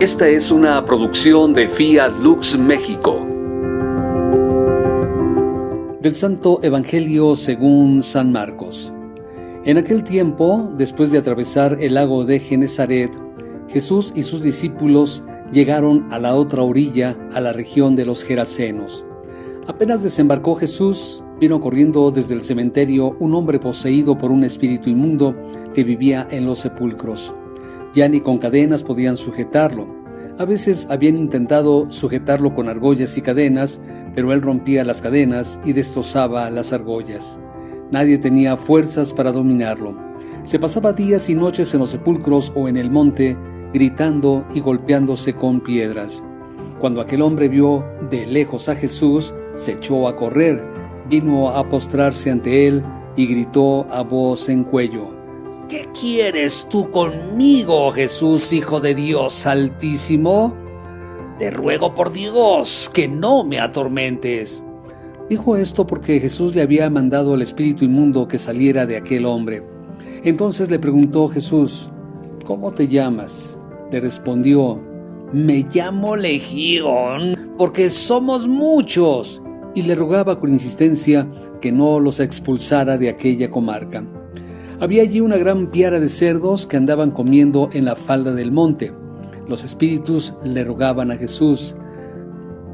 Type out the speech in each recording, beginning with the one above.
Esta es una producción de Fiat Lux México. Del Santo Evangelio según San Marcos. En aquel tiempo, después de atravesar el lago de Genesaret, Jesús y sus discípulos llegaron a la otra orilla, a la región de los Gerasenos. Apenas desembarcó Jesús, vino corriendo desde el cementerio un hombre poseído por un espíritu inmundo que vivía en los sepulcros. Ya ni con cadenas podían sujetarlo. A veces habían intentado sujetarlo con argollas y cadenas, pero él rompía las cadenas y destrozaba las argollas. Nadie tenía fuerzas para dominarlo. Se pasaba días y noches en los sepulcros o en el monte, gritando y golpeándose con piedras. Cuando aquel hombre vio de lejos a Jesús, se echó a correr, vino a postrarse ante él y gritó a voz en cuello: ¿Qué quieres tú conmigo, Jesús, Hijo de Dios Altísimo? Te ruego por Dios que no me atormentes. Dijo esto porque Jesús le había mandado al espíritu inmundo que saliera de aquel hombre. Entonces le preguntó Jesús: ¿Cómo te llamas? Le respondió: Me llamo Legión, porque somos muchos. Y le rogaba con insistencia que no los expulsara de aquella comarca. Había allí una gran piara de cerdos que andaban comiendo en la falda del monte. Los espíritus le rogaban a Jesús: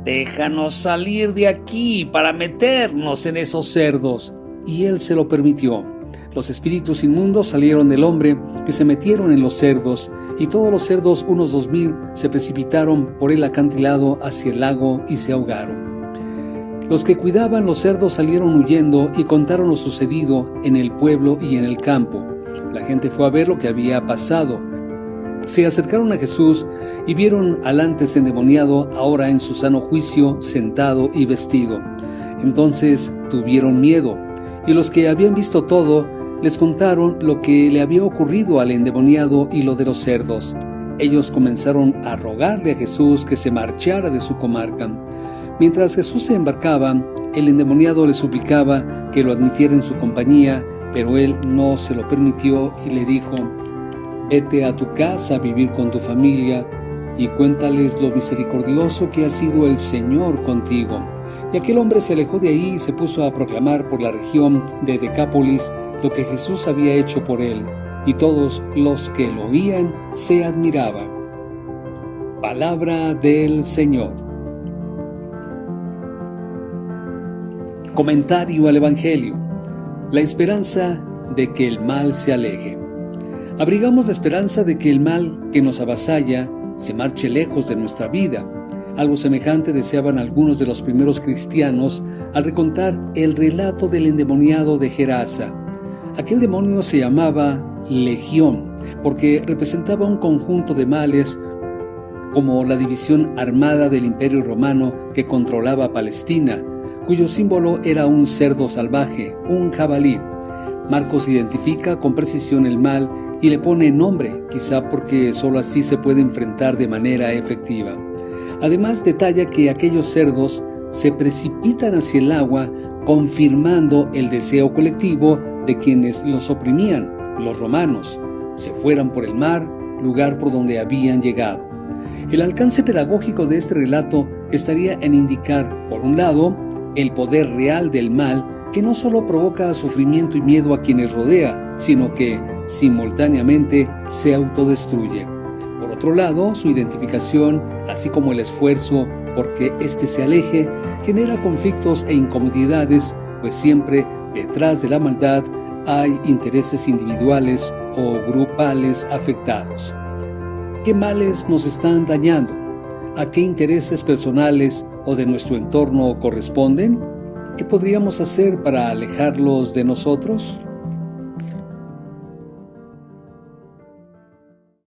Déjanos salir de aquí para meternos en esos cerdos. Y él se lo permitió. Los espíritus inmundos salieron del hombre, que se metieron en los cerdos, y todos los cerdos, unos 2000, se precipitaron por el acantilado hacia el lago y se ahogaron. Los que cuidaban los cerdos salieron huyendo y contaron lo sucedido en el pueblo y en el campo. La gente fue a ver lo que había pasado. Se acercaron a Jesús y vieron al antes endemoniado, ahora en su sano juicio, sentado y vestido. Entonces tuvieron miedo, y los que habían visto todo les contaron lo que le había ocurrido al endemoniado y lo de los cerdos. Ellos comenzaron a rogarle a Jesús que se marchara de su comarca. Mientras Jesús se embarcaba, el endemoniado le suplicaba que lo admitiera en su compañía, pero él no se lo permitió y le dijo: Vete a tu casa a vivir con tu familia y cuéntales lo misericordioso que ha sido el Señor contigo. Y aquel hombre se alejó de ahí y se puso a proclamar por la región de Decápolis lo que Jesús había hecho por él, y todos los que lo oían se admiraban. Palabra del Señor. Comentario al Evangelio. La esperanza de que el mal se aleje. Abrigamos la esperanza de que el mal que nos avasalla se marche lejos de nuestra vida. Algo semejante deseaban algunos de los primeros cristianos al recontar el relato del endemoniado de Gerasa. Aquel demonio se llamaba Legión, porque representaba un conjunto de males como la división armada del Imperio Romano que controlaba Palestina, cuyo símbolo era un cerdo salvaje, un jabalí. Marcos identifica con precisión el mal y le pone nombre, quizá porque solo así se puede enfrentar de manera efectiva. Además, detalla que aquellos cerdos se precipitan hacia el agua, confirmando el deseo colectivo de quienes los oprimían, los romanos, se fueran por el mar, lugar por donde habían llegado. El alcance pedagógico de este relato estaría en indicar, por un lado, el poder real del mal, que no solo provoca sufrimiento y miedo a quienes rodea, sino que simultáneamente se autodestruye. Por otro lado, su identificación, así como el esfuerzo por que éste se aleje, genera conflictos e incomodidades, pues siempre detrás de la maldad hay intereses individuales o grupales afectados. ¿Qué males nos están dañando? ¿A qué intereses personales o de nuestro entorno corresponden? ¿Qué podríamos hacer para alejarlos de nosotros?